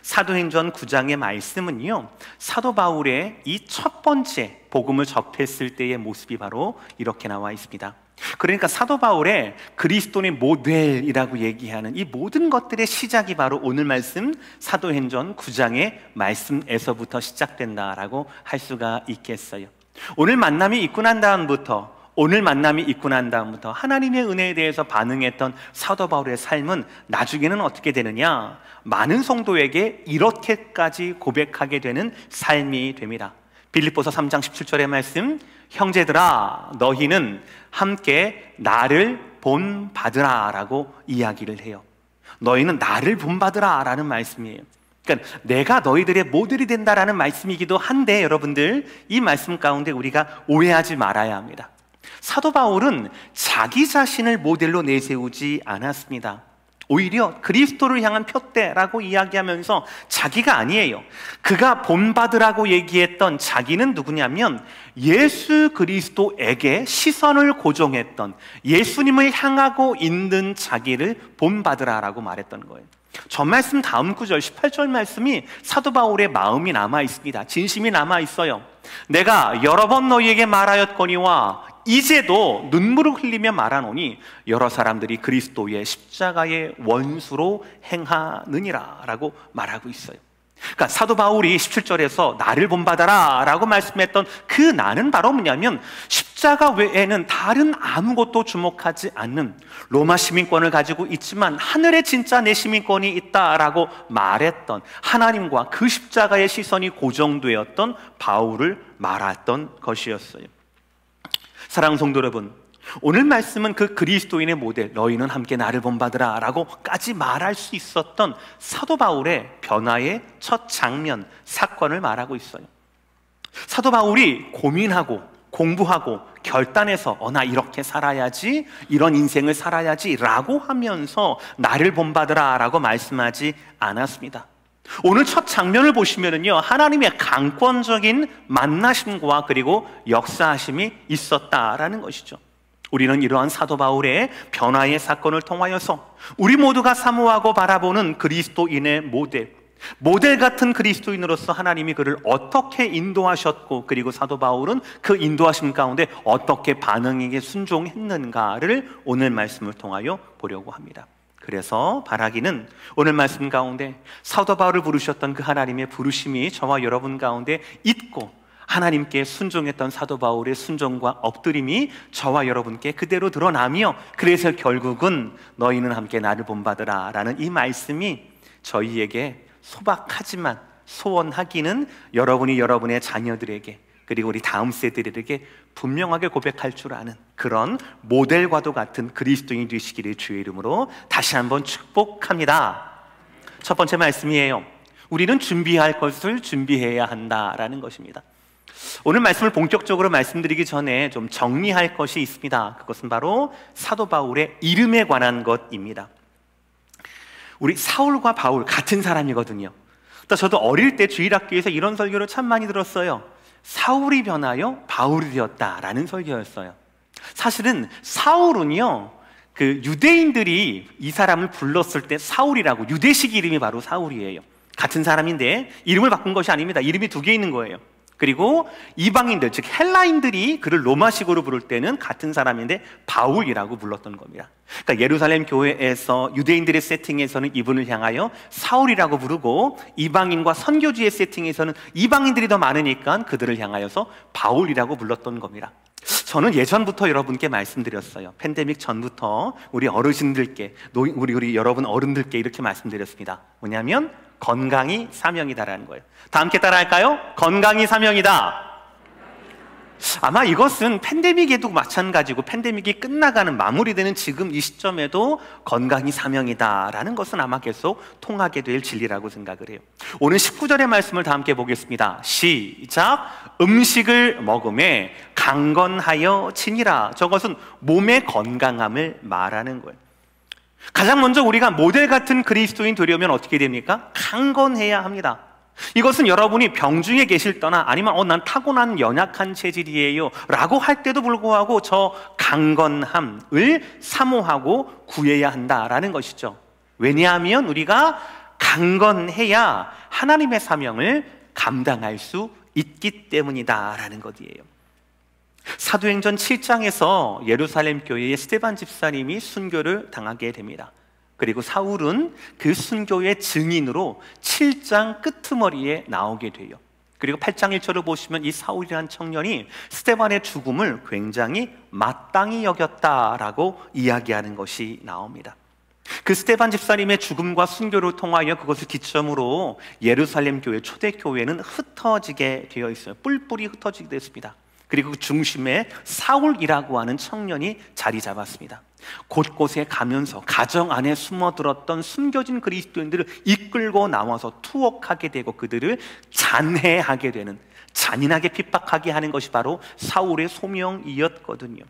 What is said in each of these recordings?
사도행전 9장의 말씀은요, 사도 바울의 이 첫 번째 복음을 접했을 때의 모습이 바로 이렇게 나와 있습니다. 그러니까 사도 바울의 그리스도의 모델이라고 얘기하는 이 모든 것들의 시작이 바로 오늘 말씀 사도행전 9장의 말씀에서부터 시작된다라고 할 수가 있겠어요. 오늘 만남이 있고 난 다음부터 하나님의 은혜에 대해서 반응했던 사도 바울의 삶은 나중에는 어떻게 되느냐? 많은 성도에게 이렇게까지 고백하게 되는 삶이 됩니다. 빌립보서 3장 17절의 말씀, 형제들아 너희는 함께 나를 본받으라 라고 이야기를 해요. 너희는 나를 본받으라 라는 말씀이에요. 그러니까 내가 너희들의 모델이 된다라는 말씀이기도 한데, 여러분들 이 말씀 가운데 우리가 오해하지 말아야 합니다. 사도 바울은 자기 자신을 모델로 내세우지 않았습니다. 오히려 그리스도를 향한 표대라고 이야기하면서 자기가 아니에요. 그가 본받으라고 얘기했던 자기는 누구냐면 예수 그리스도에게 시선을 고정했던, 예수님을 향하고 있는 자기를 본받으라라고 말했던 거예요. 저 말씀 다음 구절 18절 말씀이 사도 바울의 마음이 남아 있습니다. 진심이 남아 있어요. 내가 여러 번 너희에게 말하였거니와 이제도 눈물을 흘리며 말하노니 여러 사람들이 그리스도의 십자가의 원수로 행하느니라 라고 말하고 있어요. 그러니까 사도 바울이 17절에서 나를 본받아라 라고 말씀했던 그 나는 바로 뭐냐면 십자가 외에는 다른 아무것도 주목하지 않는, 로마 시민권을 가지고 있지만 하늘에 진짜 내 시민권이 있다라고 말했던, 하나님과 그 십자가의 시선이 고정되었던 바울을 말했던 것이었어요. 사랑하는 성도 여러분, 오늘 말씀은 그 그리스도인의 모델, 너희는 함께 나를 본받으라 라고까지 말할 수 있었던 사도 바울의 변화의 첫 장면, 사건을 말하고 있어요. 사도 바울이 고민하고 공부하고 결단해서 나 이렇게 살아야지, 이런 인생을 살아야지 라고 하면서 나를 본받으라 라고 말씀하지 않았습니다. 오늘 첫 장면을 보시면은요, 하나님의 강권적인 만나심과 그리고 역사하심이 있었다라는 것이죠. 우리는 이러한 사도 바울의 변화의 사건을 통하여서 우리 모두가 사모하고 바라보는 그리스도인의 모델 같은 그리스도인으로서 하나님이 그를 어떻게 인도하셨고, 그리고 사도 바울은 그 인도하심 가운데 어떻게 반응에게 순종했는가를 오늘 말씀을 통하여 보려고 합니다. 그래서 바라기는 오늘 말씀 가운데 사도 바울을 부르셨던 그 하나님의 부르심이 저와 여러분 가운데 있고, 하나님께 순종했던 사도 바울의 순종과 엎드림이 저와 여러분께 그대로 드러나며, 그래서 결국은 너희는 함께 나를 본받으라 라는 이 말씀이 저희에게 소박하지만 소원하기는 여러분이 여러분의 자녀들에게, 그리고 우리 다음 세대들에게 분명하게 고백할 줄 아는 그런 모델과도 같은 그리스도인이 되시기를 주의 이름으로 다시 한번 축복합니다. 첫 번째 말씀이에요. 우리는 준비할 것을 준비해야 한다라는 것입니다. 오늘 말씀을 본격적으로 말씀드리기 전에 좀 정리할 것이 있습니다. 그것은 바로 사도 바울의 이름에 관한 것입니다. 우리 사울과 바울 같은 사람이거든요. 저도 어릴 때 주일학교에서 이런 설교를 참 많이 들었어요. 사울이 변하여 바울이 되었다라는 설교였어요. 사실은 사울은요, 그 유대인들이 이 사람을 불렀을 때 사울이라고, 유대식 이름이 바로 사울이에요. 같은 사람인데 이름을 바꾼 것이 아닙니다. 이름이 두 개 있는 거예요. 그리고 이방인들, 즉 헬라인들이 그를 로마식으로 부를 때는 같은 사람인데 바울이라고 불렀던 겁니다. 그러니까 예루살렘 교회에서 유대인들의 세팅에서는 이분을 향하여 사울이라고 부르고, 이방인과 선교지의 세팅에서는 이방인들이 더 많으니까 그들을 향하여서 바울이라고 불렀던 겁니다. 저는 예전부터 여러분께 말씀드렸어요. 팬데믹 전부터 우리 어르신들께, 우리 여러분 어른들께 이렇게 말씀드렸습니다. 뭐냐면 건강이 사명이다라는 거예요. 다 함께 따라할까요? 건강이 사명이다. 아마 이것은 팬데믹에도 마찬가지고, 팬데믹이 끝나가는, 마무리되는 지금 이 시점에도 건강이 사명이다라는 것은 아마 계속 통하게 될 진리라고 생각을 해요. 오늘 19절의 말씀을 다 함께 보겠습니다. 시작. 음식을 먹음에 강건하여 지니라. 저것은 몸의 건강함을 말하는 거예요. 가장 먼저 우리가 모델 같은 그리스도인 되려면 어떻게 됩니까? 강건해야 합니다. 이것은 여러분이 병중에 계실 때나 아니면 난 타고난 연약한 체질이에요 라고 할 때도 불구하고 저 강건함을 사모하고 구해야 한다라는 것이죠. 왜냐하면 우리가 강건해야 하나님의 사명을 감당할 수 있기 때문이다라는 것이에요. 사도행전 7장에서 예루살렘 교회의 스데반 집사님이 순교를 당하게 됩니다. 그리고 사울은 그 순교의 증인으로 7장 끄트머리에 나오게 돼요. 그리고 8장 1절을 보시면 이 사울이라는 청년이 스데반의 죽음을 굉장히 마땅히 여겼다라고 이야기하는 것이 나옵니다. 그 스데반 집사님의 죽음과 순교를 통하여 그것을 기점으로 예루살렘 교회, 초대교회는 흩어지게 되어 있어요. 뿔뿔이 흩어지게 됐습니다. 그리고 그 중심에 사울이라고 하는 청년이 자리 잡았습니다. 곳곳에 가면서 가정 안에 숨어들었던 숨겨진 그리스도인들을 이끌고 나와서 투옥하게 되고 그들을 잔해하게 되는, 잔인하게 핍박하게 하는 것이 바로 사울의 소명이었거든요.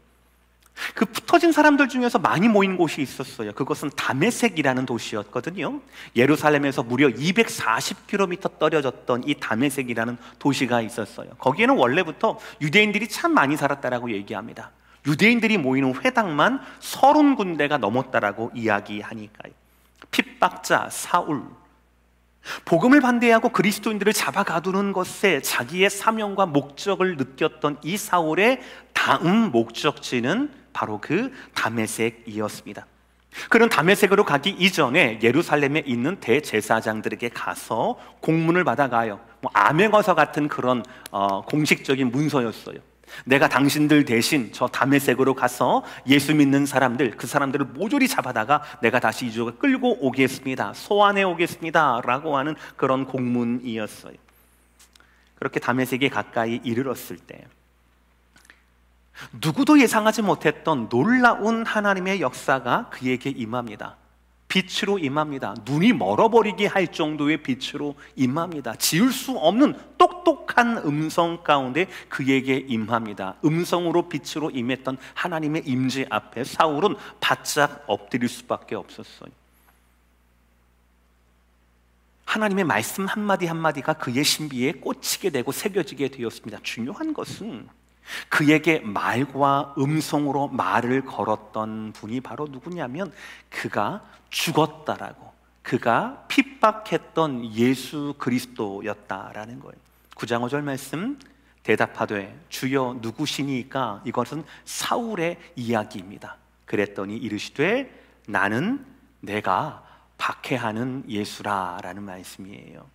그 흩어진 사람들 중에서 많이 모인 곳이 있었어요. 그것은 다메섹이라는 도시였거든요. 예루살렘에서 무려 240km 떨어졌던 이 다메섹이라는 도시가 있었어요. 거기에는 원래부터 유대인들이 참 많이 살았다라고 얘기합니다. 유대인들이 모이는 회당만 30군데가 넘었다라고 이야기하니까요. 핍박자 사울, 복음을 반대하고 그리스도인들을 잡아가두는 것에 자기의 사명과 목적을 느꼈던 이 사울의 다음 목적지는 바로 그 다메섹이었습니다. 그는 다메섹으로 가기 이전에 예루살렘에 있는 대제사장들에게 가서 공문을 받아가요. 암행어사 같은 그런 공식적인 문서였어요. 내가 당신들 대신 저 다메섹으로 가서 예수 믿는 사람들, 그 사람들을 모조리 잡아다가 내가 다시 이 지역에 끌고 오겠습니다, 소환해 오겠습니다 라고 하는 그런 공문이었어요. 그렇게 다메섹에 가까이 이르렀을 때 누구도 예상하지 못했던 놀라운 하나님의 역사가 그에게 임합니다. 빛으로 임합니다. 눈이 멀어버리게 할 정도의 빛으로 임합니다. 지울 수 없는 똑똑한 음성 가운데 그에게 임합니다. 음성으로 빛으로 임했던 하나님의 임재 앞에 사울은 바짝 엎드릴 수밖에 없었어요. 하나님의 말씀 한마디 한마디가 그의 신비에 꽂히게 되고 새겨지게 되었습니다. 중요한 것은 그에게 말과 음성으로 말을 걸었던 분이 바로 누구냐면 그가 죽었다라고, 그가 핍박했던 예수 그리스도였다라는 거예요. 9장 5절 말씀, 대답하되 주여 누구시니까? 이것은 사울의 이야기입니다. 그랬더니 이르시되 나는 내가 박해하는 예수라라는 말씀이에요.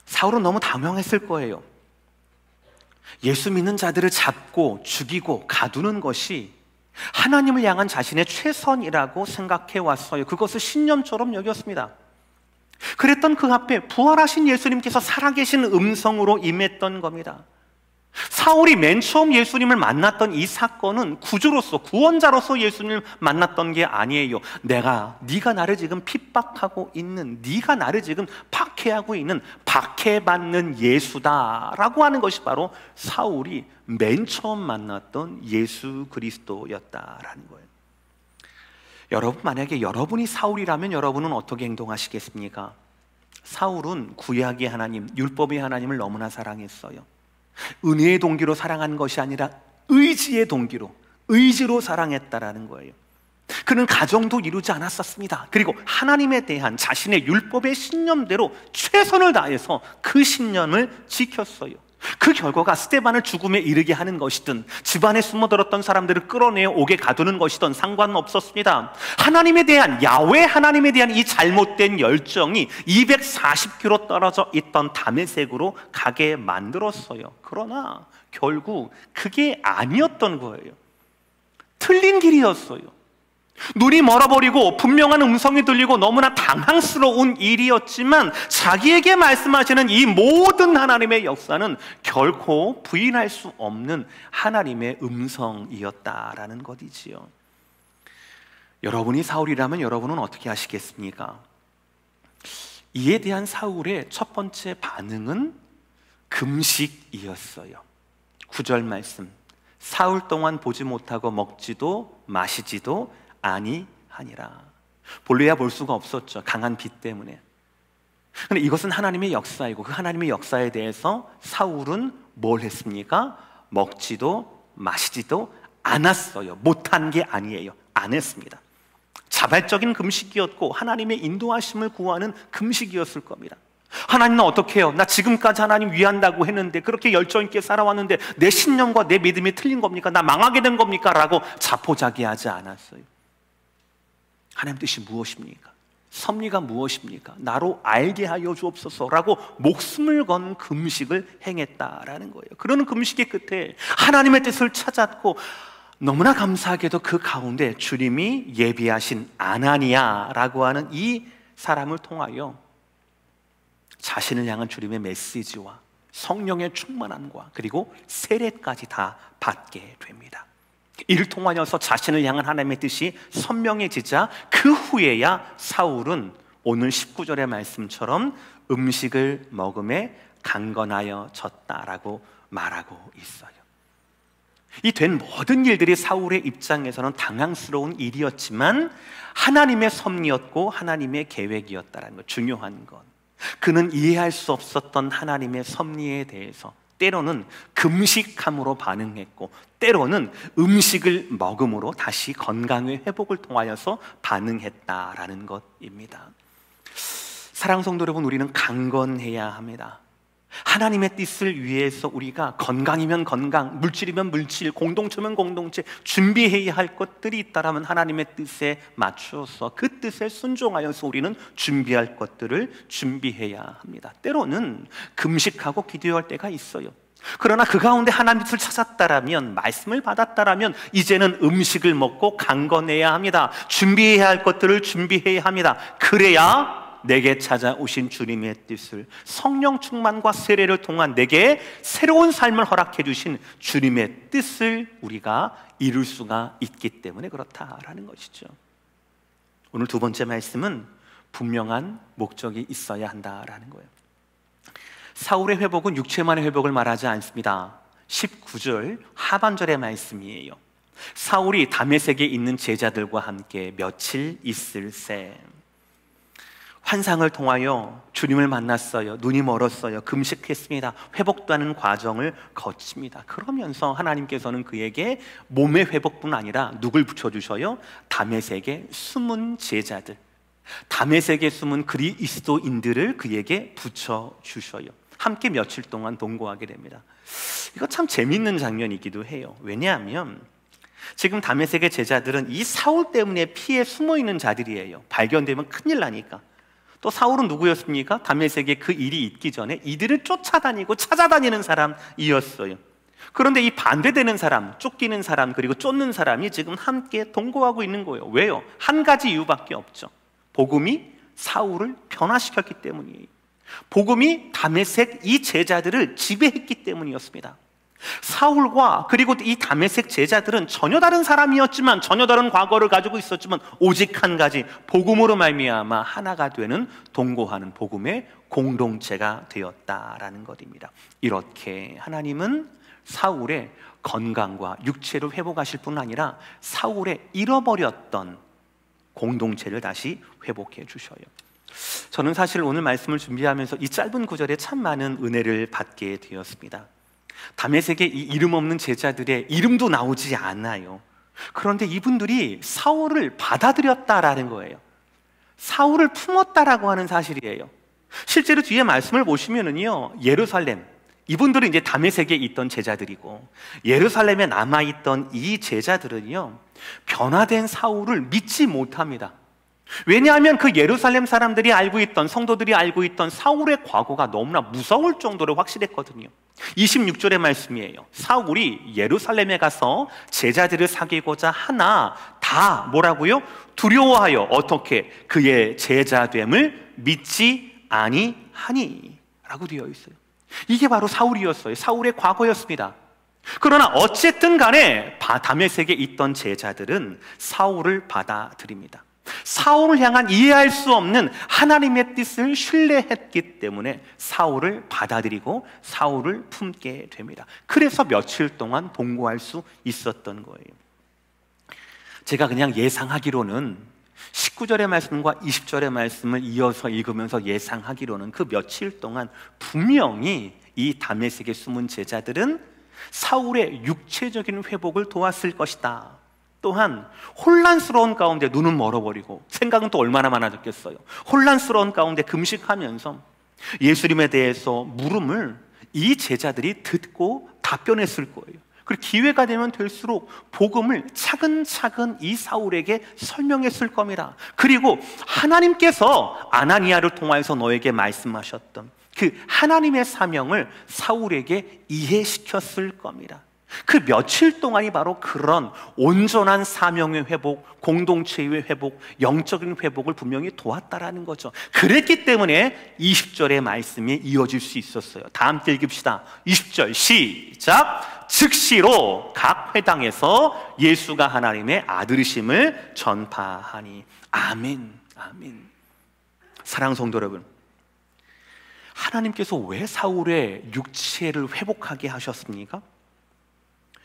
사울은 너무 당황했을 거예요. 예수 믿는 자들을 잡고 죽이고 가두는 것이 하나님을 향한 자신의 최선이라고 생각해 왔어요. 그것을 신념처럼 여겼습니다. 그랬던 그 앞에 부활하신 예수님께서 살아계신 음성으로 임했던 겁니다. 사울이 맨 처음 예수님을 만났던 이 사건은 구주로서, 구원자로서 예수님을 만났던 게 아니에요. 네가 나를 지금 핍박하고 있는, 네가 나를 지금 박해하고 있는 박해받는 예수다라고 하는 것이 바로 사울이 맨 처음 만났던 예수 그리스도였다라는 거예요. 여러분, 만약에 여러분이 사울이라면 여러분은 어떻게 행동하시겠습니까? 사울은 구약의 하나님, 율법의 하나님을 너무나 사랑했어요. 은혜의 동기로 사랑한 것이 아니라 의지의 동기로, 의지로 사랑했다라는 거예요. 그는 가정도 이루지 않았었습니다. 그리고 하나님에 대한 자신의 율법의 신념대로 최선을 다해서 그 신념을 지켰어요. 그 결과가 스데반을 죽음에 이르게 하는 것이든 집안에 숨어들었던 사람들을 끌어내어 옥에 가두는 것이든 상관없었습니다. 하나님에 대한, 야훼 하나님에 대한 이 잘못된 열정이 240km 떨어져 있던 다메섹으로 가게 만들었어요. 그러나 결국 그게 아니었던 거예요. 틀린 길이었어요. 눈이 멀어버리고 분명한 음성이 들리고 너무나 당황스러운 일이었지만 자기에게 말씀하시는 이 모든 하나님의 역사는 결코 부인할 수 없는 하나님의 음성이었다라는 것이지요. 여러분이 사울이라면 여러분은 어떻게 하시겠습니까? 이에 대한 사울의 첫 번째 반응은 금식이었어요. 9절 말씀, 사흘 동안 보지 못하고 먹지도 마시지도 아니하니라. 볼래야 볼 수가 없었죠. 강한 빛 때문에. 그런데 이것은 하나님의 역사이고 그 하나님의 역사에 대해서 사울은 뭘 했습니까? 먹지도 마시지도 않았어요. 못한 게 아니에요. 안 했습니다. 자발적인 금식이었고 하나님의 인도하심을 구하는 금식이었을 겁니다. 하나님은 어떻게 해요? 나 지금까지 하나님 위한다고 했는데, 그렇게 열정 있게 살아왔는데 내 신념과 내 믿음이 틀린 겁니까? 나 망하게 된 겁니까? 라고 자포자기하지 않았어요. 하나님 뜻이 무엇입니까? 섭리가 무엇입니까? 나로 알게 하여 주옵소서 라고 목숨을 건 금식을 행했다라는 거예요. 그러는 금식의 끝에 하나님의 뜻을 찾았고, 너무나 감사하게도 그 가운데 주님이 예비하신 아나니아라고 하는 이 사람을 통하여 자신을 향한 주님의 메시지와 성령의 충만함과 그리고 세례까지 다 받게 됩니다. 이를 통하여서 자신을 향한 하나님의 뜻이 선명해지자 그 후에야 사울은 오늘 19절의 말씀처럼 음식을 먹음에 강건하여 졌다라고 말하고 있어요. 이 된 모든 일들이 사울의 입장에서는 당황스러운 일이었지만 하나님의 섭리였고 하나님의 계획이었다는 것, 중요한 것. 그는 이해할 수 없었던 하나님의 섭리에 대해서 때로는 금식함으로 반응했고, 때로는 음식을 먹음으로 다시 건강의 회복을 통하여서 반응했다라는 것입니다. 사랑 성도 여러분, 우리는 강건해야 합니다. 하나님의 뜻을 위해서 우리가 건강이면 건강, 물질이면 물질, 공동체면 공동체, 준비해야 할 것들이 있다면 하나님의 뜻에 맞추어서 그 뜻에 순종하여서 우리는 준비할 것들을 준비해야 합니다. 때로는 금식하고 기도할 때가 있어요. 그러나 그 가운데 하나님의 뜻을 찾았다라면, 말씀을 받았다라면 이제는 음식을 먹고 강건해야 합니다. 준비해야 할 것들을 준비해야 합니다. 그래야 내게 찾아오신 주님의 뜻을, 성령 충만과 세례를 통한 내게 새로운 삶을 허락해 주신 주님의 뜻을 우리가 이룰 수가 있기 때문에 그렇다라는 것이죠. 오늘 두 번째 말씀은 분명한 목적이 있어야 한다라는 거예요. 사울의 회복은 육체만의 회복을 말하지 않습니다. 19절 하반절의 말씀이에요. 사울이 다메섹에 있는 제자들과 함께 며칠 있을새 환상을 통하여 주님을 만났어요. 눈이 멀었어요. 금식했습니다. 회복도 하는 과정을 거칩니다. 그러면서 하나님께서는 그에게 몸의 회복뿐 아니라 누굴 붙여주셔요? 다메섹의 숨은 제자들, 다메섹에 숨은 그리스도인들을 그에게 붙여주셔요. 함께 며칠 동안 동거하게 됩니다. 이거 참 재밌는 장면이기도 해요. 왜냐하면 지금 다메섹의 제자들은 이 사울 때문에 피해 숨어있는 자들이에요. 발견되면 큰일 나니까. 또 사울은 누구였습니까? 다메섹에 그 일이 있기 전에 이들을 쫓아다니고 찾아다니는 사람이었어요. 그런데 이 반대되는 사람, 쫓기는 사람, 그리고 쫓는 사람이 지금 함께 동거하고 있는 거예요. 왜요? 한 가지 이유밖에 없죠. 복음이 사울을 변화시켰기 때문이에요. 복음이 다메섹 이 제자들을 지배했기 때문이었습니다. 사울과 그리고 이 다메섹 제자들은 전혀 다른 사람이었지만, 전혀 다른 과거를 가지고 있었지만, 오직 한 가지 복음으로 말미암아 하나가 되는 동거하는 복음의 공동체가 되었다라는 것입니다. 이렇게 하나님은 사울의 건강과 육체를 회복하실 뿐 아니라 사울의 잃어버렸던 공동체를 다시 회복해 주셔요. 저는 사실 오늘 말씀을 준비하면서 이 짧은 구절에 참 많은 은혜를 받게 되었습니다. 다메섹의 이 이름 없는 제자들의 이름도 나오지 않아요. 그런데 이분들이 사울을 받아들였다라는 거예요. 사울을 품었다라고 하는 사실이에요. 실제로 뒤에 말씀을 보시면은요, 예루살렘, 이분들은 이제 다메섹에 있던 제자들이고, 예루살렘에 남아있던 이 제자들은요, 변화된 사울을 믿지 못합니다. 왜냐하면 그 예루살렘 사람들이 알고 있던, 성도들이 알고 있던 사울의 과거가 너무나 무서울 정도로 확실했거든요. 26절의 말씀이에요. 사울이 예루살렘에 가서 제자들을 사귀고자 하나 다 뭐라고요? 두려워하여 어떻게 그의 제자됨을 믿지 아니하니 라고 되어 있어요. 이게 바로 사울이었어요. 사울의 과거였습니다. 그러나 어쨌든 간에 다메섹에 있던 제자들은 사울을 받아들입니다. 사울을 향한 이해할 수 없는 하나님의 뜻을 신뢰했기 때문에 사울을 받아들이고 사울을 품게 됩니다. 그래서 며칠 동안 동거할 수 있었던 거예요. 제가 그냥 예상하기로는 19절의 말씀과 20절의 말씀을 이어서 읽으면서 예상하기로는 그 며칠 동안 분명히 이 다메섹에 숨은 제자들은 사울의 육체적인 회복을 도왔을 것이다. 또한 혼란스러운 가운데 눈은 멀어버리고 생각은 또 얼마나 많아졌겠어요. 혼란스러운 가운데 금식하면서 예수님에 대해서 물음을 이 제자들이 듣고 답변했을 거예요. 그리고 기회가 되면 될수록 복음을 차근차근 이 사울에게 설명했을 겁니다. 그리고 하나님께서 아나니아를 통하여서 너에게 말씀하셨던 그 하나님의 사명을 사울에게 이해시켰을 겁니다. 그 며칠 동안이 바로 그런 온전한 사명의 회복, 공동체의 회복, 영적인 회복을 분명히 도왔다라는 거죠. 그랬기 때문에 20절의 말씀이 이어질 수 있었어요. 다 함께 읽읍시다. 20절 시작. 즉시로 각 회당에서 예수가 하나님의 아들이심을 전파하니. 아멘. 아멘. 사랑하는 성도 여러분, 하나님께서 왜 사울의 육체를 회복하게 하셨습니까?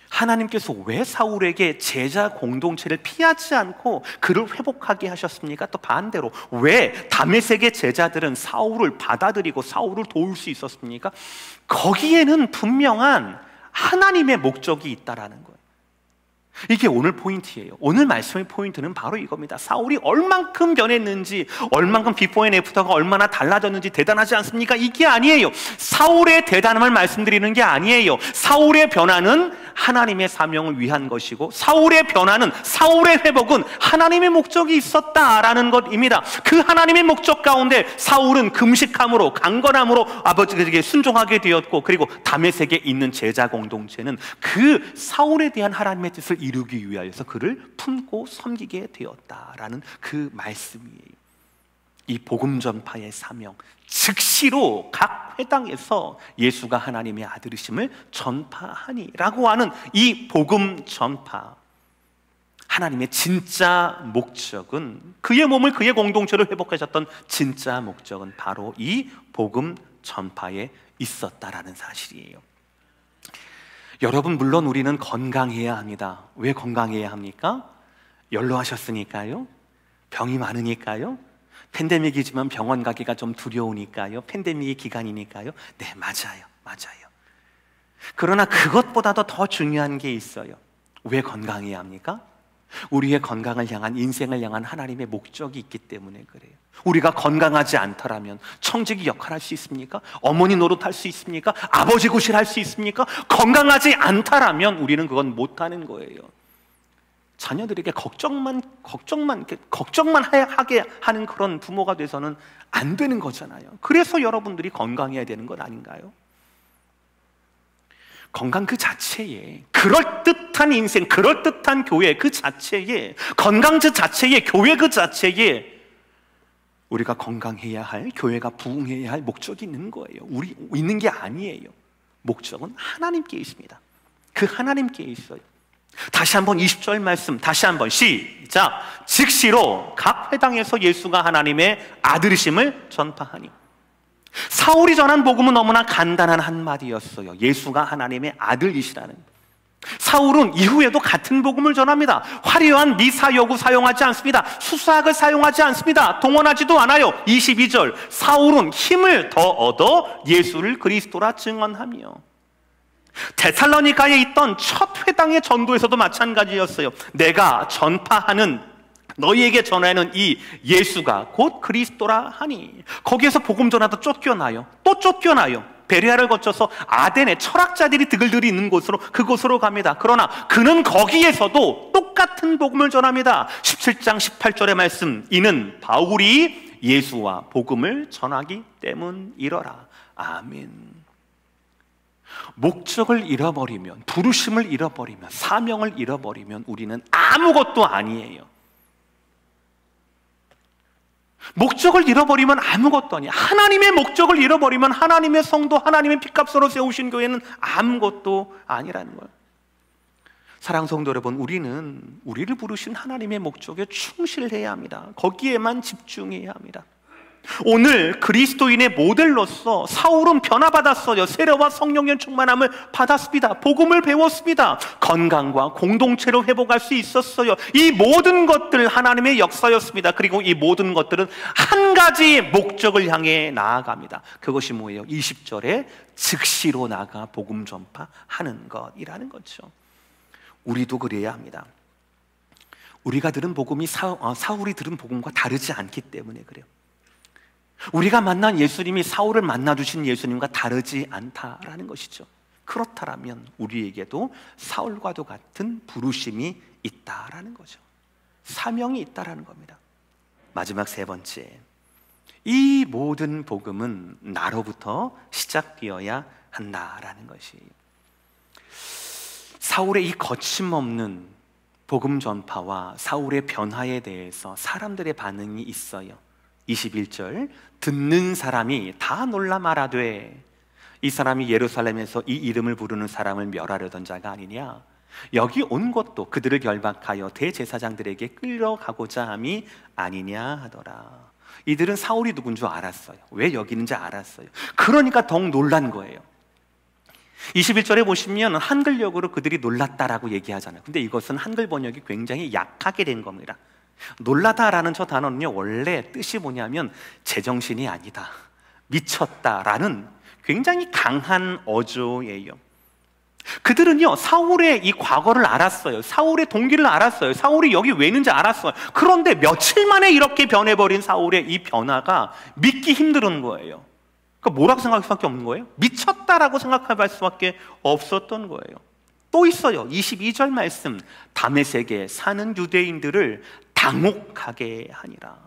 하나님께서 왜 사울에게 제자 공동체를 피하지 않고 그를 회복하게 하셨습니까? 또 반대로 왜 다메섹의 제자들은 사울을 받아들이고 사울을 도울 수 있었습니까? 거기에는 분명한 하나님의 목적이 있다라는 거예요. 이게 오늘 포인트예요. 오늘 말씀의 포인트는 바로 이겁니다. 사울이 얼만큼 변했는지, 얼만큼 비포 앤 애프터가 얼마나 달라졌는지 대단하지 않습니까? 이게 아니에요. 사울의 대단함을 말씀드리는 게 아니에요. 사울의 변화는 하나님의 사명을 위한 것이고, 사울의 변화는, 사울의 회복은 하나님의 목적이 있었다라는 것입니다. 그 하나님의 목적 가운데 사울은 금식함으로, 강건함으로 아버지에게 순종하게 되었고, 그리고 다메섹에 있는 제자 공동체는 그 사울에 대한 하나님의 뜻을 이루기 위하여서 그를 품고 섬기게 되었다라는 그 말씀이에요. 이 복음 전파의 사명, 즉시로 각 회당에서 예수가 하나님의 아들이심을 전파하니라고 하는 이 복음 전파, 하나님의 진짜 목적은, 그의 몸을, 그의 공동체를 회복하셨던 진짜 목적은 바로 이 복음 전파에 있었다라는 사실이에요. 여러분, 물론 우리는 건강해야 합니다. 왜 건강해야 합니까? 연로하셨으니까요? 병이 많으니까요? 팬데믹이지만 병원 가기가 좀 두려우니까요? 팬데믹의 기간이니까요? 네, 맞아요. 맞아요. 그러나 그것보다도 더 중요한 게 있어요. 왜 건강해야 합니까? 우리의 건강을 향한, 인생을 향한 하나님의 목적이 있기 때문에 그래요. 우리가 건강하지 않더라면 청지기 역할할 수 있습니까? 어머니 노릇할 수 있습니까? 아버지 구실할 수 있습니까? 건강하지 않다라면 우리는 그건 못하는 거예요. 자녀들에게 걱정만 하게 하는 그런 부모가 돼서는 안 되는 거잖아요. 그래서 여러분들이 건강해야 되는 것 아닌가요? 건강 그 자체에, 그럴듯한 인생, 그럴듯한 교회 그 자체에, 건강 그 자체에, 교회 그 자체에 우리가 건강해야 할, 교회가 부흥해야 할 목적이 있는 거예요. 우리 있는 게 아니에요. 목적은 하나님께 있습니다. 그 하나님께 있어요. 다시 한번 20절 말씀, 다시 한번 시작. 즉시로 각 회당에서 예수가 하나님의 아들이심을 전파하니. 사울이 전한 복음은 너무나 간단한 한마디였어요. 예수가 하나님의 아들이시라는. 사울은 이후에도 같은 복음을 전합니다. 화려한 미사여구 사용하지 않습니다. 수사학을 사용하지 않습니다. 동원하지도 않아요. 22절, 사울은 힘을 더 얻어 예수를 그리스도라 증언하며. 데살로니가에 있던 첫 회당의 전도에서도 마찬가지였어요. 내가 전파하는, 너희에게 전하는 이 예수가 곧 그리스도라 하니. 거기에서 복음 전하다 쫓겨나요. 또 쫓겨나요. 베레아를 거쳐서 아덴에 철학자들이 드글들이 있는 곳으로, 그곳으로 갑니다. 그러나 그는 거기에서도 똑같은 복음을 전합니다. 17장 18절의 말씀, 이는 바울이 예수와 복음을 전하기 때문이러라. 아멘. 목적을 잃어버리면, 부르심을 잃어버리면, 사명을 잃어버리면 우리는 아무것도 아니에요. 목적을 잃어버리면 아무것도 아니에요. 하나님의 목적을 잃어버리면 하나님의 성도, 하나님의 피값으로 세우신 교회는 아무것도 아니라는 거예요. 사랑하는 성도 여러분, 우리는 우리를 부르신 하나님의 목적에 충실해야 합니다. 거기에만 집중해야 합니다. 오늘 그리스도인의 모델로서 사울은 변화받았어요. 세례와 성령의 충만함을 받았습니다. 복음을 배웠습니다. 건강과 공동체로 회복할 수 있었어요. 이 모든 것들 하나님의 역사였습니다. 그리고 이 모든 것들은 한 가지 목적을 향해 나아갑니다. 그것이 뭐예요? 20절에 즉시로 나가 복음 전파하는 것이라는 거죠. 우리도 그래야 합니다. 우리가 들은 복음이 사울이 들은 복음과 다르지 않기 때문에 그래요. 우리가 만난 예수님이 사울을 만나주신 예수님과 다르지 않다라는 것이죠. 그렇다면 우리에게도 사울과도 같은 부르심이 있다라는 거죠. 사명이 있다라는 겁니다. 마지막 세 번째, 이 모든 복음은 나로부터 시작되어야 한다라는 것이, 사울의 이 거침없는 복음 전파와 사울의 변화에 대해서 사람들의 반응이 있어요. 21절, 듣는 사람이 다 놀라 말하되 이 사람이 예루살렘에서 이 이름을 부르는 사람을 멸하려던 자가 아니냐, 여기 온 것도 그들을 결박하여 대제사장들에게 끌려가고자 함이 아니냐 하더라. 이들은 사울이 누군 줄 알았어요. 왜 여기 있는지 알았어요. 그러니까 더욱 놀란 거예요. 21절에 보시면 한글역으로 그들이 놀랐다라고 얘기하잖아요. 근데 이것은 한글 번역이 굉장히 약하게 된 겁니다. 놀라다라는 저 단어는요, 원래 뜻이 뭐냐면 제정신이 아니다, 미쳤다라는 굉장히 강한 어조예요. 그들은요, 사울의 이 과거를 알았어요. 사울의 동기를 알았어요. 사울이 여기 왜 있는지 알았어요. 그런데 며칠 만에 이렇게 변해버린 사울의 이 변화가 믿기 힘든 거예요. 그러니까 뭐라고 생각할 수밖에 없는 거예요? 미쳤다라고 생각할 수밖에 없었던 거예요. 또 있어요. 22절 말씀, 다메섹에 사는 유대인들을 당혹하게 하니라.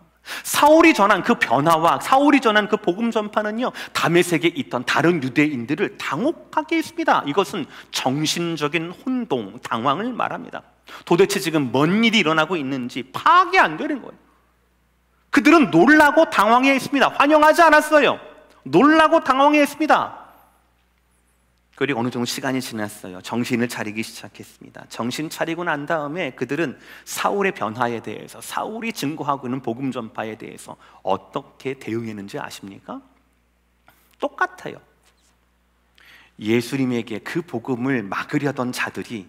사울이 전한 그 변화와 사울이 전한 그 복음 전파는요, 다메섹에 있던 다른 유대인들을 당혹하게 했습니다. 이것은 정신적인 혼동, 당황을 말합니다. 도대체 지금 뭔 일이 일어나고 있는지 파악이 안 되는 거예요. 그들은 놀라고 당황해 했습니다. 환영하지 않았어요. 놀라고 당황해 했습니다. 그리고 어느 정도 시간이 지났어요. 정신을 차리기 시작했습니다. 정신 차리고 난 다음에 그들은 사울의 변화에 대해서, 사울이 증거하고 있는 복음 전파에 대해서 어떻게 대응했는지 아십니까? 똑같아요. 예수님에게 그 복음을 막으려던 자들이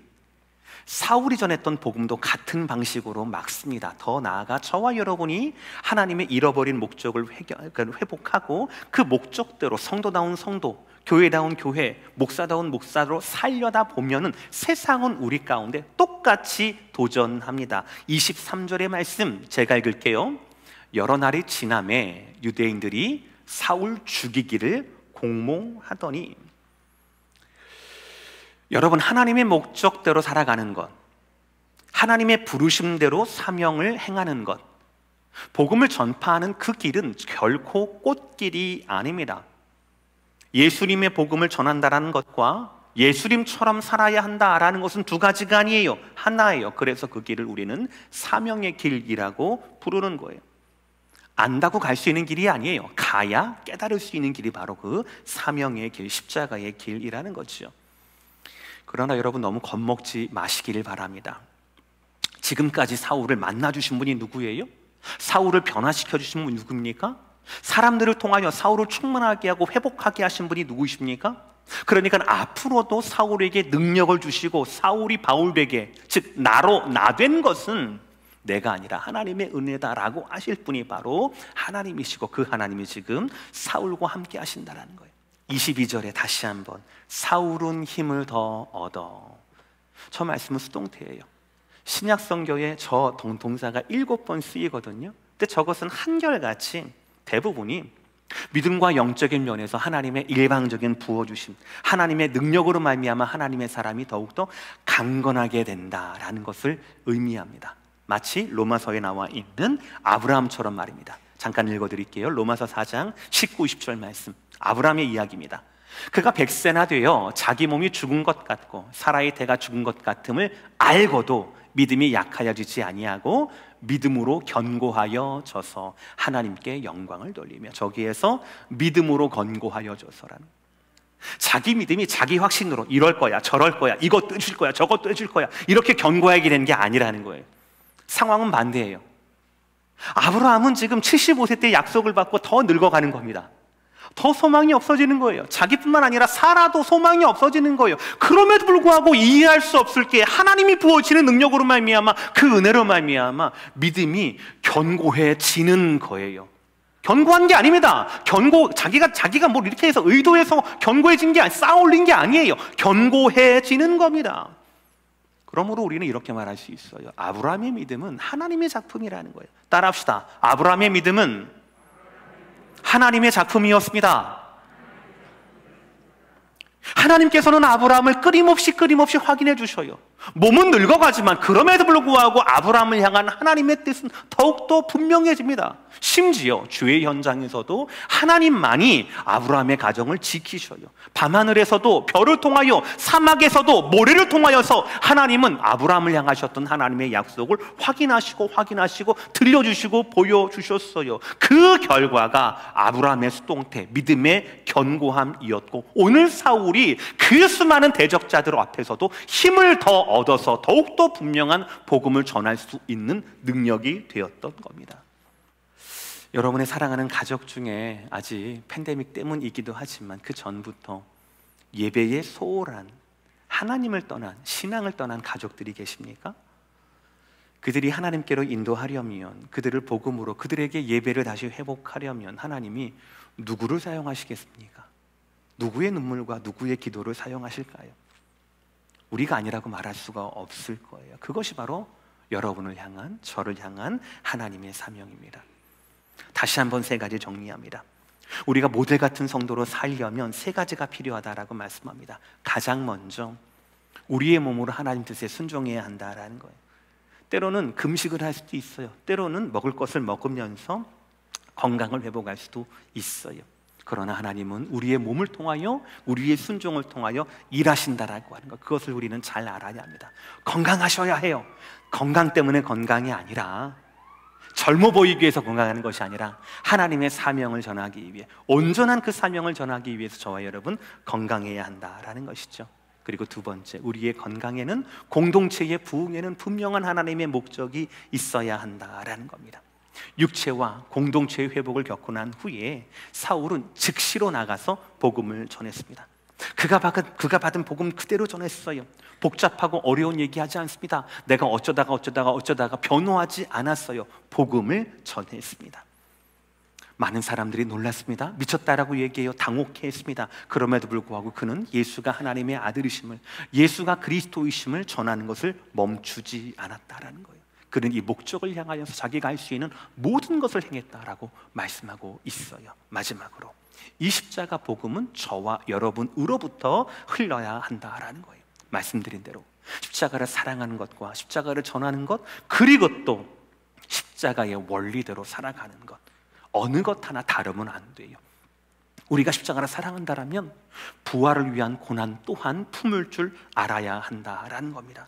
사울이 전했던 복음도 같은 방식으로 막습니다. 더 나아가 저와 여러분이 하나님의 잃어버린 목적을 회복하고 그 목적대로 성도다운 성도, 교회다운 교회, 목사다운 목사로 살려다 보면은 세상은 우리 가운데 똑같이 도전합니다. 23절의 말씀 제가 읽을게요. 여러 날이 지남에 유대인들이 사울 죽이기를 공몽하더니, 여러분, 하나님의 목적대로 살아가는 것, 하나님의 부르심대로 사명을 행하는 것, 복음을 전파하는 그 길은 결코 꽃길이 아닙니다. 예수님의 복음을 전한다라는 것과 예수님처럼 살아야 한다라는 것은 두 가지가 아니에요. 하나예요. 그래서 그 길을 우리는 사명의 길이라고 부르는 거예요. 안다고 갈 수 있는 길이 아니에요. 가야 깨달을 수 있는 길이 바로 그 사명의 길, 십자가의 길이라는 거죠. 그러나 여러분, 너무 겁먹지 마시기를 바랍니다. 지금까지 사울을 만나주신 분이 누구예요? 사울을 변화시켜 주신 분이 누굽니까? 사람들을 통하여 사울을 충만하게 하고 회복하게 하신 분이 누구십니까? 그러니까 앞으로도 사울에게 능력을 주시고 사울이 바울에게, 즉 나로 나된 것은 내가 아니라 하나님의 은혜다라고 하실 분이 바로 하나님이시고, 그 하나님이 지금 사울과 함께 하신다라는 거예요. 22절에 다시 한번 사울은 힘을 더 얻어. 저 말씀은 수동태예요. 신약 성경에 저 동사가 7번 쓰이거든요. 근데 저것은 한결같이 대부분이 믿음과 영적인 면에서 하나님의 일방적인 부어주심, 하나님의 능력으로 말미암아 하나님의 사람이 더욱더 강건하게 된다라는 것을 의미합니다. 마치 로마서에 나와 있는 아브라함처럼 말입니다. 잠깐 읽어드릴게요. 로마서 4장 19, 20절 말씀, 아브라함의 이야기입니다. 그가 100세나 되어 자기 몸이 죽은 것 같고 사라의 태가 죽은 것 같음을 알고도 믿음이 약하여지지 아니하고 믿음으로 견고하여 져서 하나님께 영광을 돌리며, 저기에서 믿음으로 견고하여 져서라는, 자기 믿음이 자기 확신으로 이럴 거야 저럴 거야 이것도 해줄 거야 저것도 해줄 거야 이렇게 견고하게 된 게 아니라는 거예요. 상황은 반대예요. 아브라함은 지금 75세 때 약속을 받고 더 늙어가는 겁니다. 더 소망이 없어지는 거예요. 자기뿐만 아니라 사라도 소망이 없어지는 거예요. 그럼에도 불구하고 이해할 수 없을 게 하나님이 부어지는 능력으로 말미암아, 그 은혜로 말미암아 믿음이 견고해지는 거예요. 견고한 게 아닙니다. 자기가 뭘 이렇게 해서 의도해서 견고해진 게 쌓아 올린 게 아니에요. 견고해지는 겁니다. 그러므로 우리는 이렇게 말할 수 있어요. 아브라함의 믿음은 하나님의 작품이라는 거예요. 따라합시다. 아브라함의 믿음은 하나님의 작품이었습니다. 하나님께서는 아브라함을 끊임없이 확인해 주셔요. 몸은 늙어가지만 그럼에도 불구하고 아브라함을 향한 하나님의 뜻은 더욱더 분명해집니다. 심지어 주의 현장에서도 하나님만이 아브라함의 가정을 지키셔요. 밤하늘에서도 별을 통하여, 사막에서도 모래를 통하여서 하나님은 아브라함을 향하셨던 하나님의 약속을 확인하시고 들려주시고 보여주셨어요. 그 결과가 아브라함의 수동태, 믿음의 견고함이었고, 오늘 사울이 그 수많은 대적자들 앞에서도 힘을 더 얻어서 더욱더 분명한 복음을 전할 수 있는 능력이 되었던 겁니다. 여러분의 사랑하는 가족 중에 아직 팬데믹 때문이기도 하지만 그 전부터 예배에 소홀한, 하나님을 떠난, 신앙을 떠난 가족들이 계십니까? 그들이 하나님께로 인도하려면, 그들을 복음으로 그들에게 예배를 다시 회복하려면 하나님이 누구를 사용하시겠습니까? 누구의 눈물과 누구의 기도를 사용하실까요? 우리가 아니라고 말할 수가 없을 거예요. 그것이 바로 여러분을 향한, 저를 향한 하나님의 사명입니다. 다시 한번 세 가지 정리합니다. 우리가 모델 같은 성도로 살려면 세 가지가 필요하다라고 말씀합니다. 가장 먼저 우리의 몸으로 하나님 뜻에 순종해야 한다라는 거예요. 때로는 금식을 할 수도 있어요. 때로는 먹을 것을 먹으면서 건강을 회복할 수도 있어요. 그러나 하나님은 우리의 몸을 통하여, 우리의 순종을 통하여 일하신다라고 하는 것, 그것을 우리는 잘 알아야 합니다. 건강하셔야 해요. 건강 때문에 건강이 아니라, 젊어 보이기 위해서 건강하는 것이 아니라 하나님의 사명을 전하기 위해, 온전한 그 사명을 전하기 위해서 저와 여러분 건강해야 한다라는 것이죠. 그리고 두 번째, 우리의 건강에는, 공동체의 부흥에는 분명한 하나님의 목적이 있어야 한다라는 겁니다. 육체와 공동체의 회복을 겪고 난 후에 사울은 즉시로 나가서 복음을 전했습니다. 그가 받은 복음 그대로 전했어요. 복잡하고 어려운 얘기하지 않습니다. 내가 어쩌다가 변호하지 않았어요. 복음을 전했습니다. 많은 사람들이 놀랐습니다. 미쳤다라고 얘기해요. 당혹해했습니다. 그럼에도 불구하고 그는 예수가 하나님의 아들이심을, 예수가 그리스도이심을 전하는 것을 멈추지 않았다라는 거예요. 그는 이 목적을 향하여서 자기가 할 수 있는 모든 것을 행했다라고 말씀하고 있어요. 마지막으로 이 십자가 복음은 저와 여러분으로부터 흘러야 한다라는 거예요. 말씀드린 대로 십자가를 사랑하는 것과 십자가를 전하는 것, 그리고 또 십자가의 원리대로 살아가는 것, 어느 것 하나 다르면 안 돼요. 우리가 십자가를 사랑한다라면 부활을 위한 고난 또한 품을 줄 알아야 한다라는 겁니다.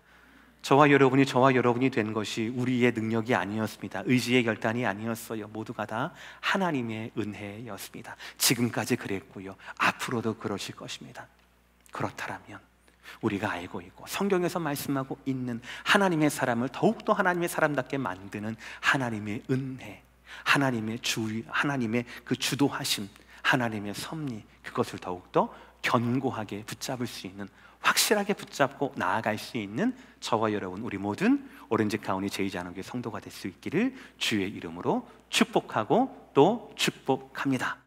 저와 여러분이 된 것이 우리의 능력이 아니었습니다. 의지의 결단이 아니었어요. 모두가 다 하나님의 은혜였습니다. 지금까지 그랬고요, 앞으로도 그러실 것입니다. 그렇다면 우리가 알고 있고 성경에서 말씀하고 있는 하나님의 사람을 더욱더 하나님의 사람답게 만드는 하나님의 은혜, 하나님의 주의, 하나님의 그 주도하심, 하나님의 섭리, 그것을 더욱더 견고하게 붙잡을 수 있는, 확실하게 붙잡고 나아갈 수 있는 저와 여러분, 우리 모든 오렌지 카운티 제2장로교회 성도가 될 수 있기를 주의 이름으로 축복하고 또 축복합니다.